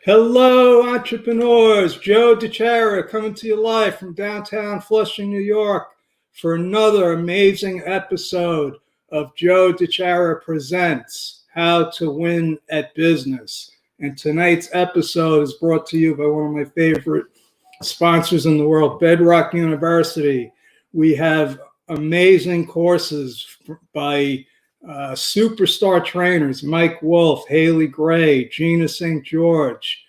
Hello, entrepreneurs. Joe DeChara coming to you live from downtown Flushing, New York for another amazing episode of Joe DeChara Presents How to Win at Business. And tonight's episode is brought to you by one of my favorite sponsors in the world, Bedrock University. We have amazing courses by superstar trainers, Mike Wolf, Haley Gray, Gina St. George,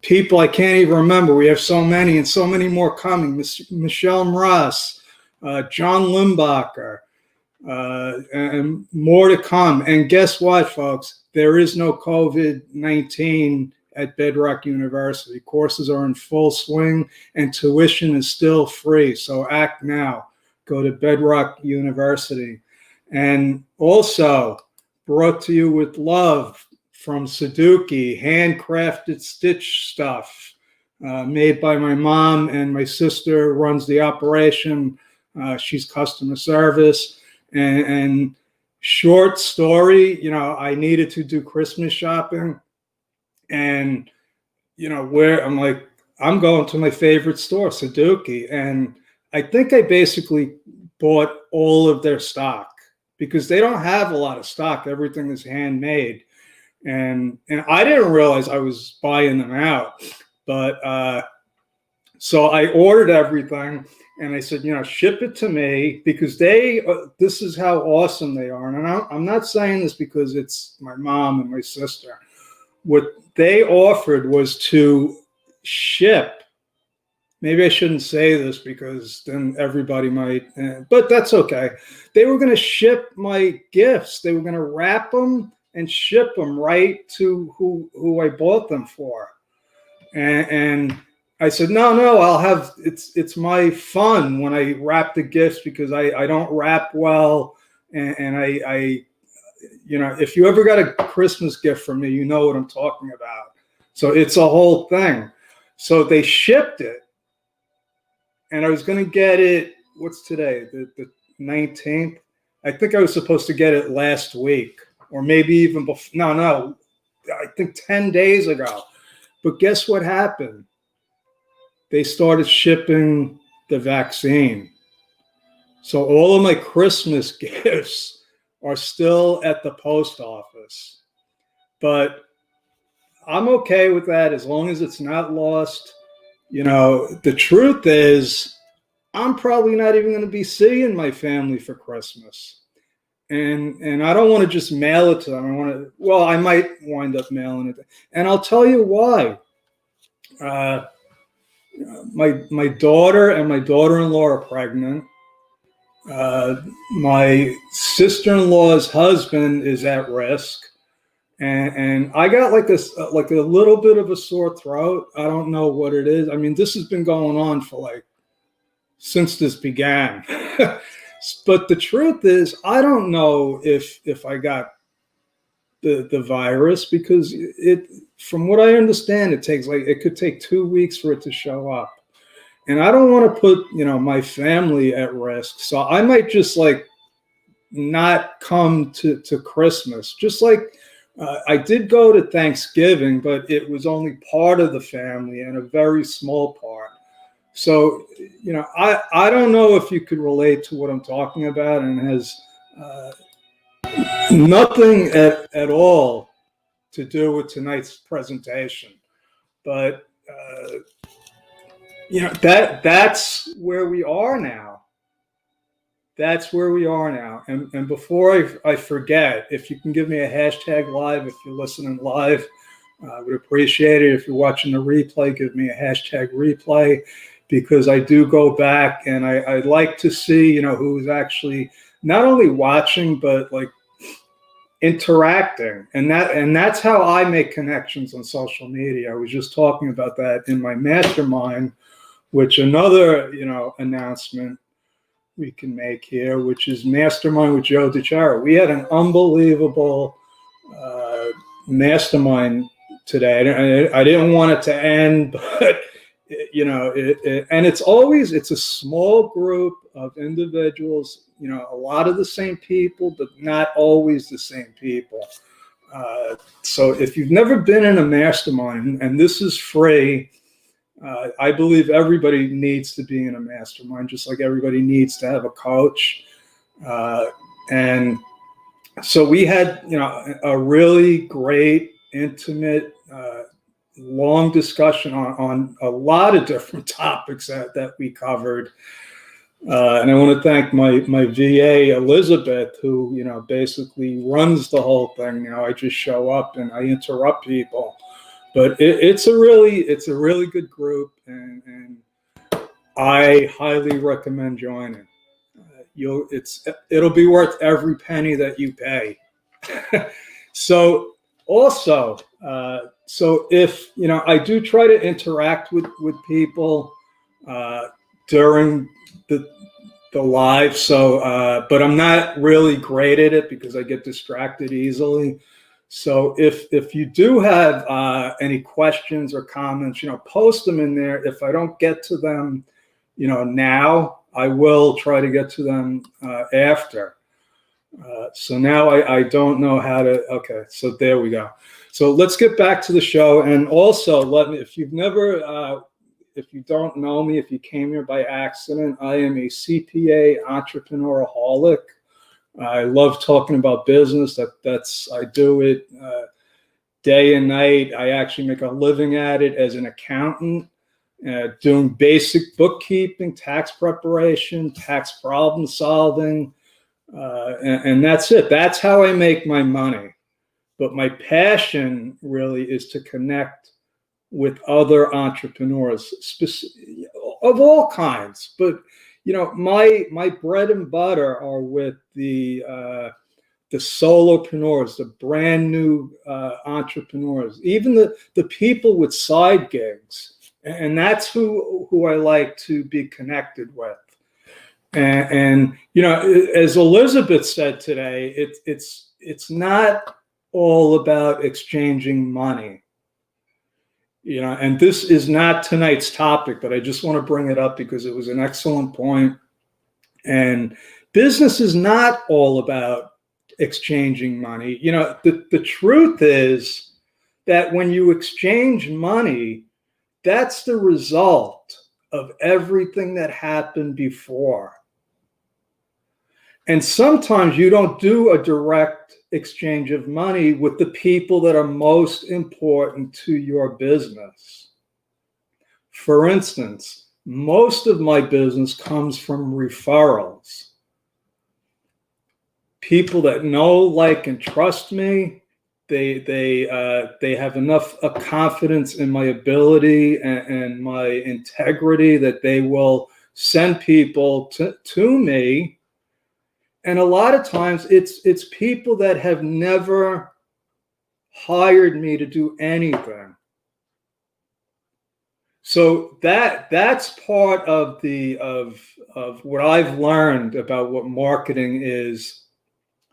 people I can't even remember. We have so many and so many more coming. Michelle Ross, John Limbacher, and more to come. And guess what, folks? There is no COVID-19 at Bedrock University. Courses are in full swing and tuition is still free. So act now. Go to Bedrock University. And also brought to you with love from Suzuki, handcrafted stitch stuff made by my mom, and my sister runs the operation. She's customer service. And short story, I needed to do Christmas shopping. And, where I'm going to my favorite store, Suzuki. And I think I basically bought all of their stock, because they don't have a lot of stock. Everything is handmade. And I didn't realize I was buying them out. But so I ordered everything and I said, ship it to me, because this is how awesome they are. And I'm not saying this because it's my mom and my sister. What they offered was to ship. Maybe I shouldn't say this because then everybody might, but that's okay. They were going to ship my gifts. They were going to wrap them and ship them right to who I bought them for. And I said, no, I'll have, it's my fun when I wrap the gifts, because I don't wrap well. And I if you ever got a Christmas gift from me, you know what I'm talking about. So it's a whole thing. So they shipped it. And I was going to get it, what's today, the 19th? I think I was supposed to get it last week, or maybe even before. No, I think 10 days ago. But guess what happened? They started shipping the vaccine. So all of my Christmas gifts are still at the post office. But I'm okay with that as long as it's not lost. The truth is, I'm probably not even going to be seeing my family for Christmas. And I don't want to just mail it to them. I might wind up mailing it. And I'll tell you why. My daughter and my daughter-in-law are pregnant. My sister-in-law's husband is at risk. And I got like a little bit of a sore throat. I don't know what it is. I mean, this has been going on for since this began. But the truth is, I don't know if I got the virus, because from what I understand, it could take 2 weeks for it to show up. And I don't want to put, my family at risk. So I might just not come to Christmas. Just I did go to Thanksgiving, but it was only part of the family and a very small part. So, I don't know if you could relate to what I'm talking about, and it has nothing at all to do with tonight's presentation. But, that's where we are now. That's where we are now. And before I forget, if you can give me a hashtag live, if you're listening live, I would appreciate it. If you're watching the replay, give me a hashtag replay, because I do go back and I'd like to see, who's actually not only watching, but interacting. And that's how I make connections on social media. I was just talking about that in my mastermind, which another, announcement we can make here, which is Mastermind with Joe DeChara. We had an unbelievable mastermind today. I didn't want it to end, but and it's a small group of individuals, a lot of the same people, but not always the same people. So if you've never been in a mastermind, and this is free, I believe everybody needs to be in a mastermind, just like everybody needs to have a coach. And so we had, a really great, intimate, long discussion on a lot of different topics that we covered. And I want to thank my VA, Elizabeth, who, basically runs the whole thing now. I just show up and I interrupt people. But it's a really good group, and I highly recommend joining. It'll be worth every penny that you pay. So also, so if I do try to interact with people during the live. So, but I'm not really great at it because I get distracted easily. So if you do have any questions or comments, post them in there. If I don't get to them, now, I will try to get to them after. So now I don't know how to. Okay, so there we go. So let's get back to the show. And also, if you don't know me, if you came here by accident, I am a CPA entrepreneuraholic. I love talking about business. I do it day and night. I actually make a living at it as an accountant, doing basic bookkeeping, tax preparation, tax problem solving, and that's it. That's how I make my money. But my passion really is to connect with other entrepreneurs of all kinds. But my bread and butter are with the solopreneurs, the brand new entrepreneurs, even the people with side gigs, and that's who I like to be connected with. And as Elizabeth said today, it's not all about exchanging money. And this is not tonight's topic, but I just want to bring it up because it was an excellent point. And business is not all about exchanging money. The truth is that when you exchange money, that's the result of everything that happened before. And sometimes you don't do a direct exchange of money with the people that are most important to your business. For instance, most of my business comes from referrals. People that know, like, and trust me. They have enough confidence in my ability and my integrity that they will send people to me. And a lot of times it's people that have never hired me to do anything. So that's part of what I've learned about what marketing is,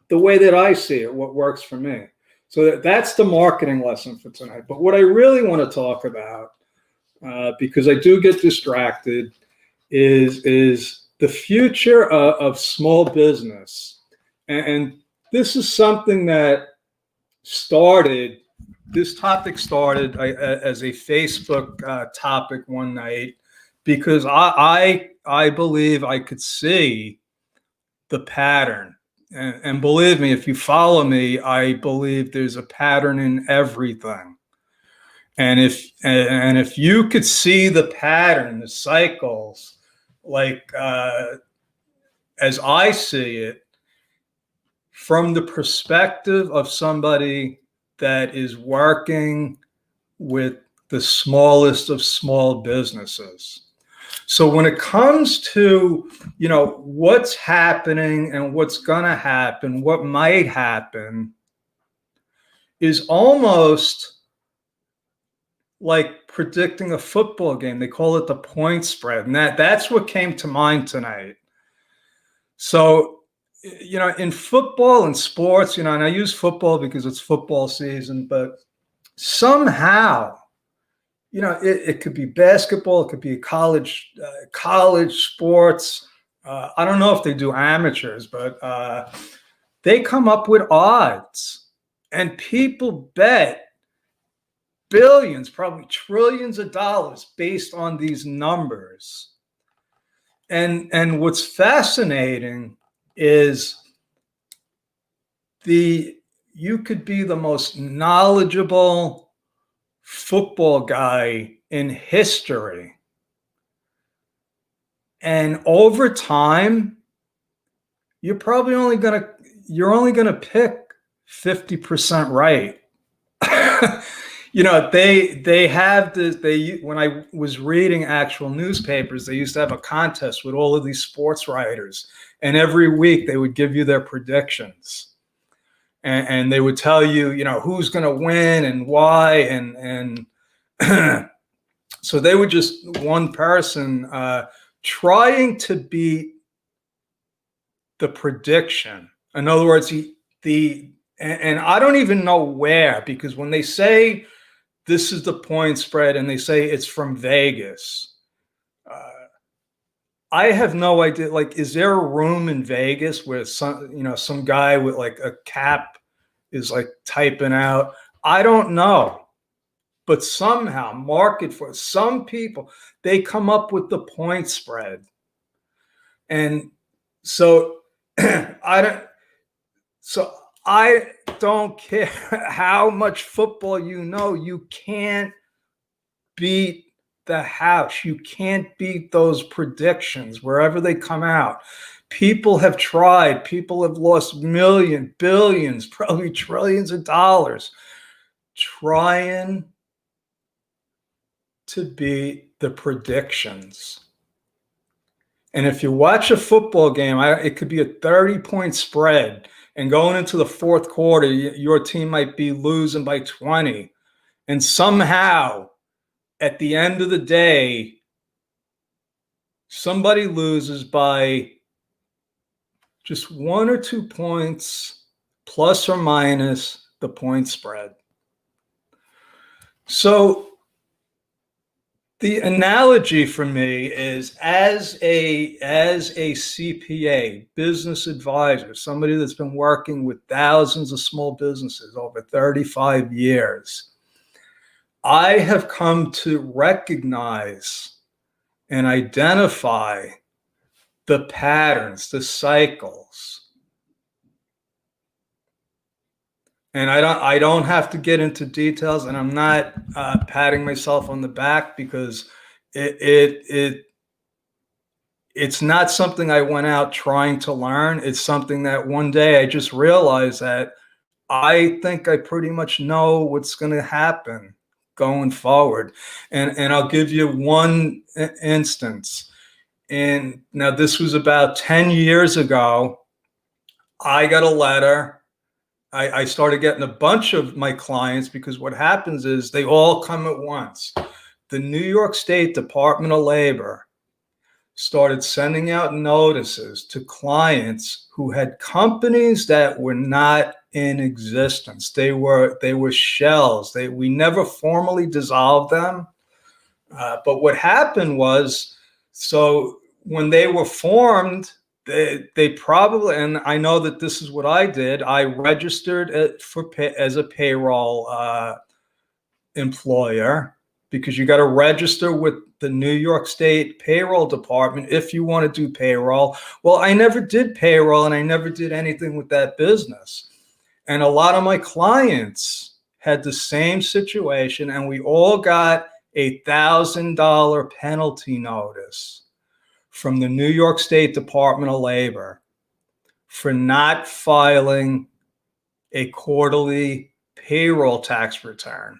the way that I see it, what works for me. So that's the marketing lesson for tonight. But what I really want to talk about, because I do get distracted, is the future of small business. And this is something that this topic started as a Facebook topic one night, because I believe I could see the pattern. And believe me, if you follow me, I believe there's a pattern in everything. And if you could see the pattern, the cycles, like as I see it, from the perspective of somebody that is working with the smallest of small businesses. So when it comes to, what's happening and what's going to happen, what might happen, is almost like predicting a football game. They call it the point spread. And that's what came to mind tonight. So, in football and sports, and I use football because it's football season, but somehow, it could be basketball, it could be college sports. I don't know if they do amateurs, but they come up with odds. And people bet billions, probably trillions of dollars based on these numbers. And what's fascinating is you could be the most knowledgeable football guy in history. And over time, you're only gonna pick 50% right. They have this. When I was reading actual newspapers, they used to have a contest with all of these sports writers, and every week they would give you their predictions, and they would tell you, who's going to win and why, and so they were just one person trying to beat the prediction. In other words, and I don't even know where, because when they say this is the point spread and they say it's from Vegas, I have no idea. Like, is there a room in Vegas where some guy with like a cap is like typing out? I don't know, but somehow market for some people, they come up with the point spread. And so I don't care how much football you can't beat the house. You can't beat those predictions wherever they come out. People have tried. People have lost millions, billions, probably trillions of dollars trying to beat the predictions. And if you watch a football game, it could be a 30-point spread, and going into the fourth quarter, your team might be losing by 20. And somehow, at the end of the day, somebody loses by just 1 or 2 points, plus or minus the point spread. So the analogy for me is, as a CPA, business advisor, somebody that's been working with thousands of small businesses over 35 years, I have come to recognize and identify the patterns, the cycles. And I don't have to get into details, and I'm not patting myself on the back, because it's not something I went out trying to learn. It's something that one day I just realized that I think I pretty much know what's going to happen going forward. And I'll give you one instance. And now this was about 10 years ago. I got a letter. I started getting a bunch of my clients, because what happens is they all come at once. The New York State Department of Labor started sending out notices to clients who had companies that were not in existence. They were shells. We never formally dissolved them. But what happened was, so when they were formed, they probably, and I know that this is what I did, I registered as a payroll employer, because you got to register with the New York State payroll department if you want to do payroll. Well, I never did payroll, and I never did anything with that business. And a lot of my clients had the same situation, and we all got $1,000 penalty notice from the New York State Department of Labor for not filing a quarterly payroll tax return.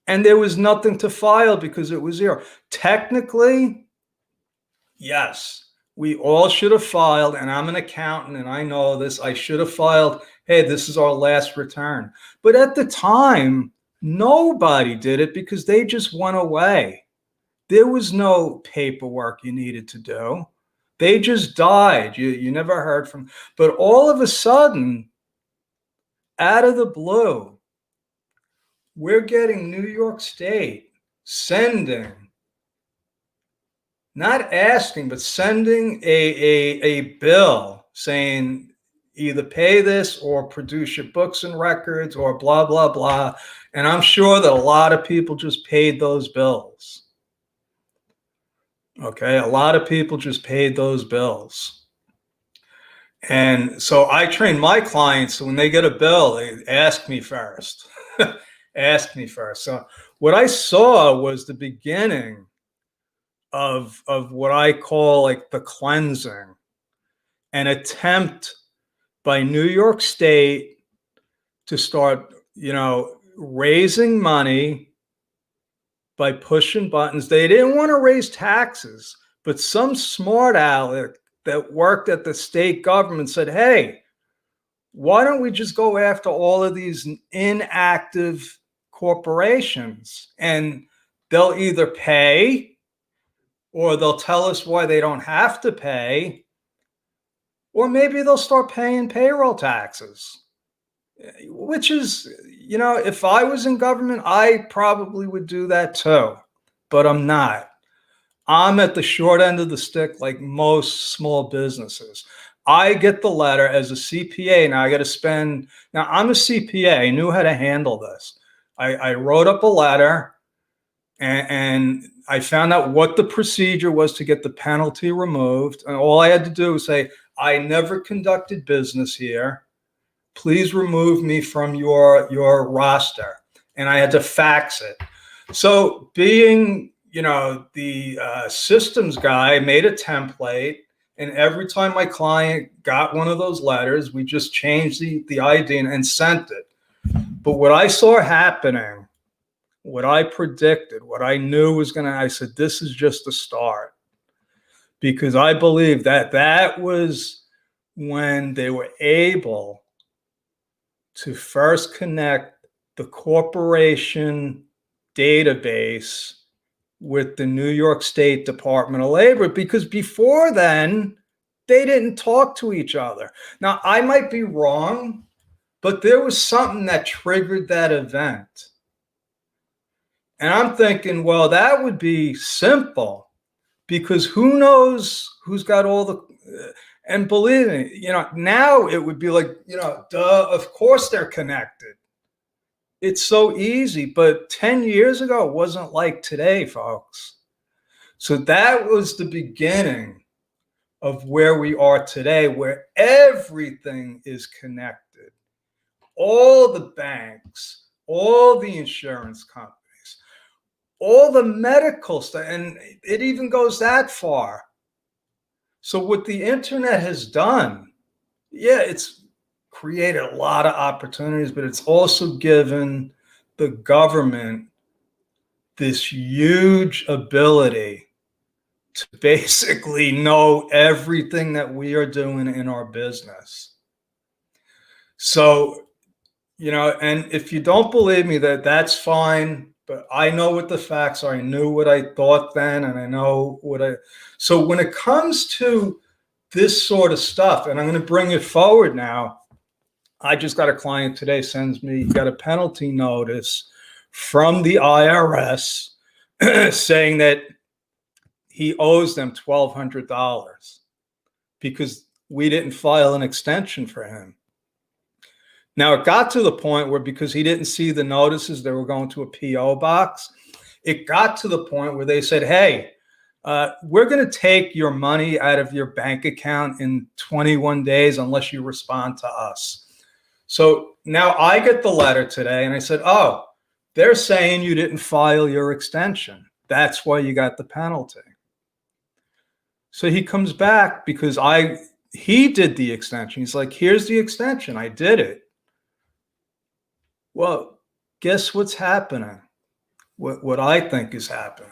And there was nothing to file because it was zero. Technically, yes, we all should have filed, and I'm an accountant and I know this. I should have filed, hey, this is our last return. But at the time, nobody did it because they just went away. There was no paperwork you needed to do. They just died. You never heard from. But all of a sudden, out of the blue, we're getting New York State sending, not asking, but sending a bill saying, either pay this or produce your books and records or blah, blah, blah. And I'm sure that a lot of people just paid those bills. Okay, a lot of people just paid those bills. And so I train my clients, so when they get a bill, they ask me first. Ask me first. So what I saw was the beginning of what I call like the cleansing, an attempt by New York State to start, raising money by pushing buttons. They didn't want to raise taxes, but some smart aleck that worked at the state government said, hey, why don't we just go after all of these inactive corporations, and they'll either pay or they'll tell us why they don't have to pay, or maybe they'll start paying payroll taxes, which is, if I was in government, I probably would do that too, but I'm not. I'm at the short end of the stick like most small businesses. I get the letter as a CPA. Now I got to spend, now I'm a CPA. I knew how to handle this. I wrote up a letter and I found out what the procedure was to get the penalty removed. And all I had to do was say, I never conducted business here. Please remove me from your roster. And I had to fax it. So being, the systems guy, made a template. And every time my client got one of those letters, we just changed the ID and sent it. But what I saw happening, what I predicted, what I knew was I said, this is just a start. Because I believe that was when they were able to first connect the corporation database with the New York State Department of Labor, because before then, they didn't talk to each other. Now, I might be wrong, but there was something that triggered that event. And I'm thinking, well, that would be simple, because who knows who's got all the, and believe me, now it would be like, duh, of course they're connected. It's so easy, but 10 years ago, it wasn't like today, folks. So that was the beginning of where we are today, where everything is connected. All the banks, all the insurance companies, all the medical stuff, and it even goes that far. So what the internet has done, it's created a lot of opportunities, but it's also given the government this huge ability to basically know everything that we are doing in our business. So, and if you don't believe me, that's fine, but I know what the facts are. I knew what I thought then, and I know so when it comes to this sort of stuff, and I'm going to bring it forward now, I just got a client today, sends me, got a penalty notice from the IRS saying that he owes them $1,200 because we didn't file an extension for him. Now, it got to the point where, because he didn't see the notices, they were going to a PO box. It got to the point where they said, hey, we're going to take your money out of your bank account in 21 days unless you respond to us. So now I get the letter today and I said, oh, they're saying you didn't file your extension. That's why you got the penalty. So he comes back because he did the extension. He's like, here's the extension. I did it. Well, guess what's happening? What I think is happening.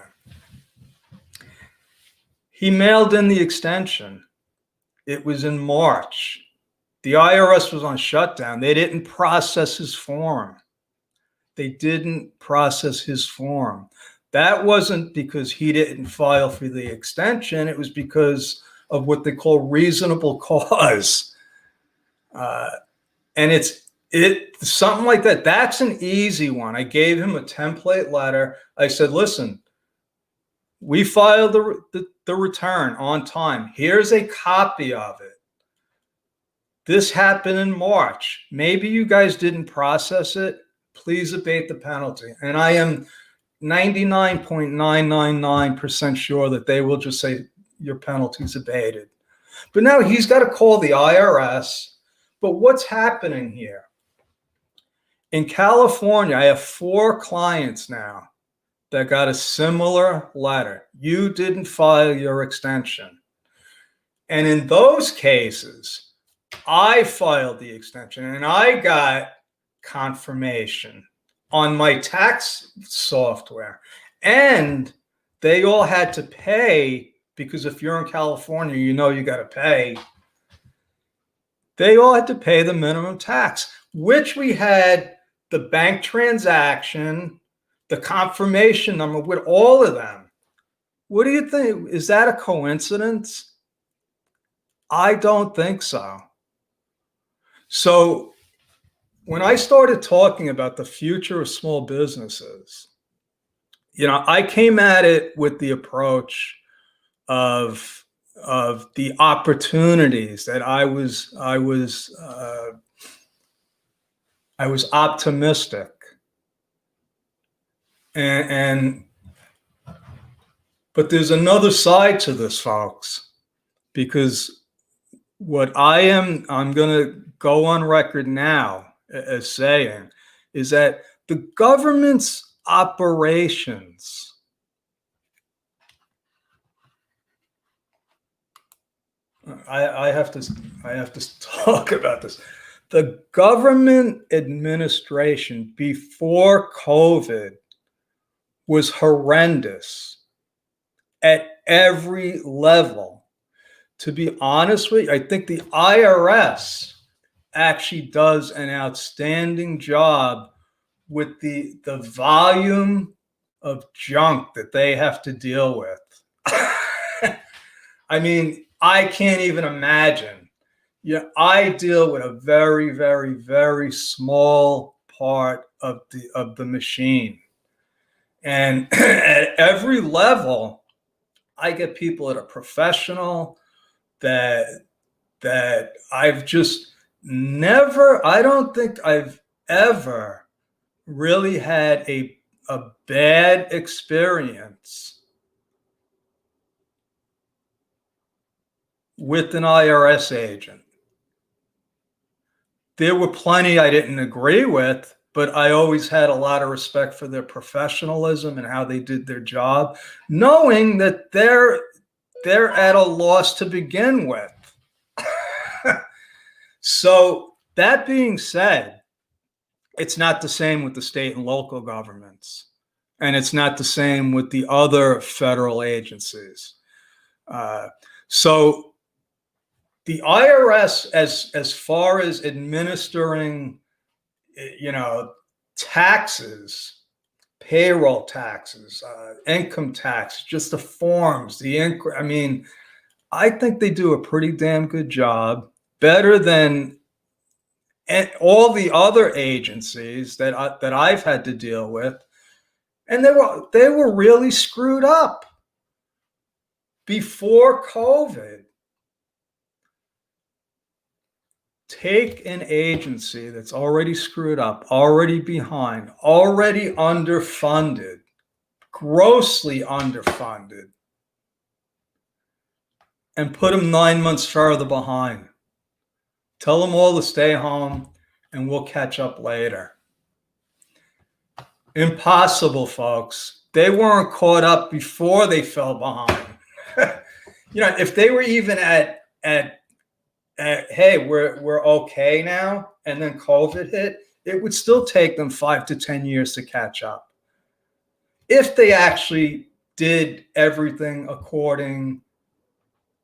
He mailed in the extension. It was in March. The IRS was on shutdown. They didn't process his form. They didn't process his form. That wasn't because he didn't file for the extension. It was because of what they call reasonable cause. And it's something like that. That's an easy one. I gave him a template letter. I said, listen, we filed the return on time. Here's a copy of it. This happened in March. Maybe you guys didn't process it. Please abate the penalty. And I am 99.999% sure that they will just say your penalty's abated. But now he's got to call the IRS. But what's happening here? In California, I have 4 clients now that got a similar letter. You didn't file your extension. And in those cases, I filed the extension and I got confirmation on my tax software. And they all had to pay, because if you're in California, you know you got to pay. They all had to pay the minimum tax, which we had the bank transaction, the confirmation number with all of them. What do you think? Is that a coincidence? I don't think so. So when I started talking about the future of small businesses, I came at it with the approach of the opportunities that I was optimistic, but there's another side to this, folks, because what I'm going to go on record now as saying is that the government's operations I have to talk about this. The government administration before COVID was horrendous at every level. To be honest with you, I think the IRS actually does an outstanding job with the volume of junk that they have to deal with. I mean, I can't even imagine. I deal with a very, very, very small part of the machine. And at every level, I get people that are professional that I've just never, I don't think I've ever really had a bad experience with an IRS agent. There were plenty I didn't agree with, but I always had a lot of respect for their professionalism and how they did their job, knowing that they're at a loss to begin with. So that being said, it's not the same with the state and local governments, and it's not the same with the other federal agencies. So the IRS, as far as administering, taxes, payroll taxes, income tax, just the forms, I think they do a pretty damn good job, better than all the other agencies that I've had to deal with, and they were really screwed up before COVID. Take an agency that's already screwed up, already behind, already underfunded, grossly underfunded, and put them 9 months further behind. Tell them all to stay home and we'll catch up later. Impossible, folks. They weren't caught up before they fell behind. If they were even at hey, we're okay now, and then COVID hit, it would still take them 5 to 10 years to catch up. If they actually did everything according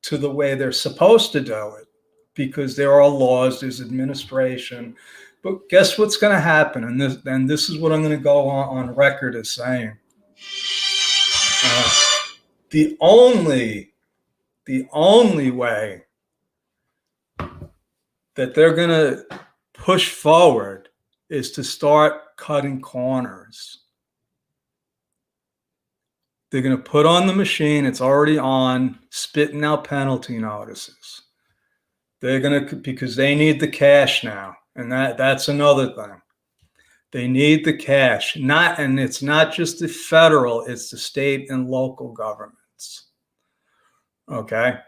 to the way they're supposed to do it, because there are laws, there's administration. But guess what's going to happen? And this is what I'm going to go on record as saying. The only way that they're going to push forward is to start cutting corners. They're going to put on the machine, it's already on, spitting out penalty notices. They're going to, because they need the cash now. And that's another thing. They need the cash. And it's not just the federal, it's the state and local governments. Okay.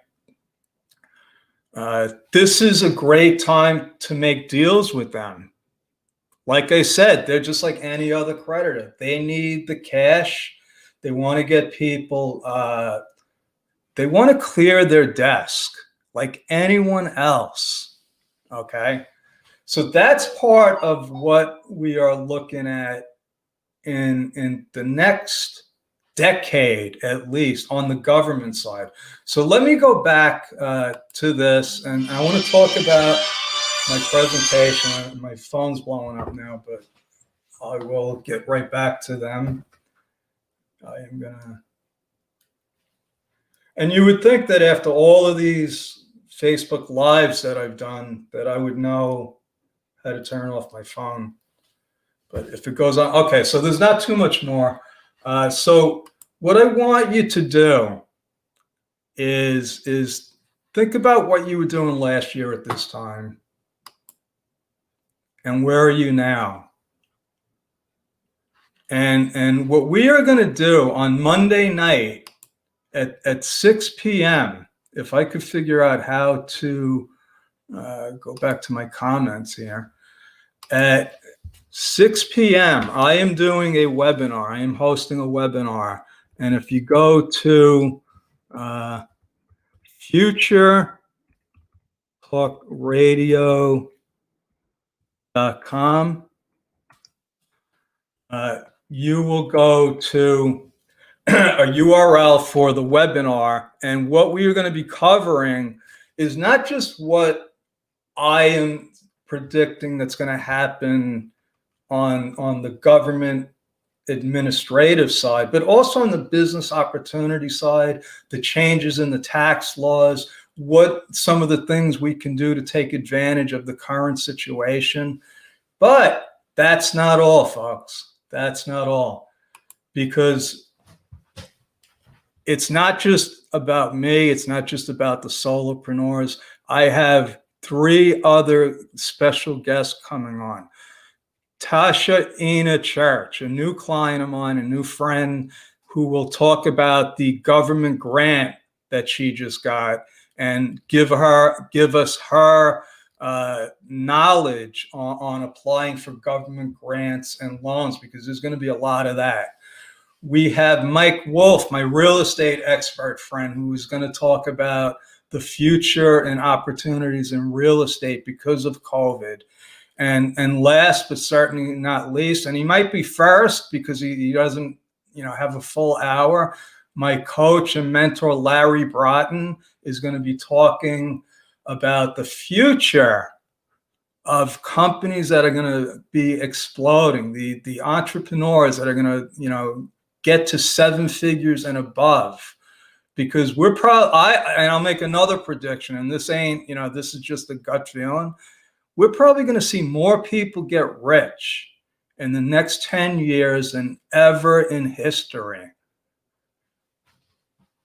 This is a great time to make deals with them. Like I said, they're just like any other creditor. They need the cash. They want to get people, they want to clear their desk like anyone else. Okay. So that's part of what we are looking at in the next decade, at least on the government side. So let me go back to this, and I want to talk about my presentation. My phone's blowing up now, but I will get right back to them. I am gonna, and you would think that after all of these Facebook Lives that I've done, that I would know how to turn off my phone. But if it goes on, okay, so there's not too much more. So what I want you to do is think about what you were doing last year at this time. And where are you now? And what we are going to do on Monday night at 6 p.m., if I could figure out how to go back to my comments here, at 6 p.m., I am doing a webinar. I am hosting a webinar. And if you go to futuretalkradio.com, you will go to a URL for the webinar. And what we are going to be covering is not just what I am predicting that's going to happen on the government administrative side, but also on the business opportunity side, the changes in the tax laws, what some of the things we can do to take advantage of the current situation. But that's not all, folks. That's not all, because it's not just about me. It's not just about the solopreneurs. I have 3 other special guests coming on. Tasha Ina Church, a new client of mine, a new friend, who will talk about the government grant that she just got and give us her knowledge on applying for government grants and loans, because there's going to be a lot of that. We have Mike Wolf, my real estate expert friend, who is going to talk about the future and opportunities in real estate because of COVID. And last but certainly not least, and he might be first because he doesn't have a full hour, my coach and mentor Larry Broughton is going to be talking about the future of companies that are going to be exploding, the entrepreneurs that are going to get to 7 figures and above. Because we're and I'll make another prediction, and this ain't, this is just a gut feeling. We're probably going to see more people get rich in the next 10 years than ever in history.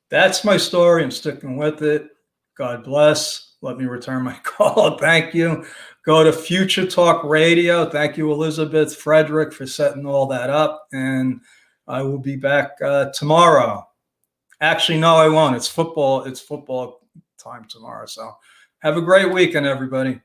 That's my story. I'm sticking with it. God bless. Let me return my call. Thank you. Go to Future Talk Radio. Thank you, Elizabeth Frederick, for setting all that up. And I will be back tomorrow. Actually, no, I won't. It's football time tomorrow. So have a great weekend, everybody.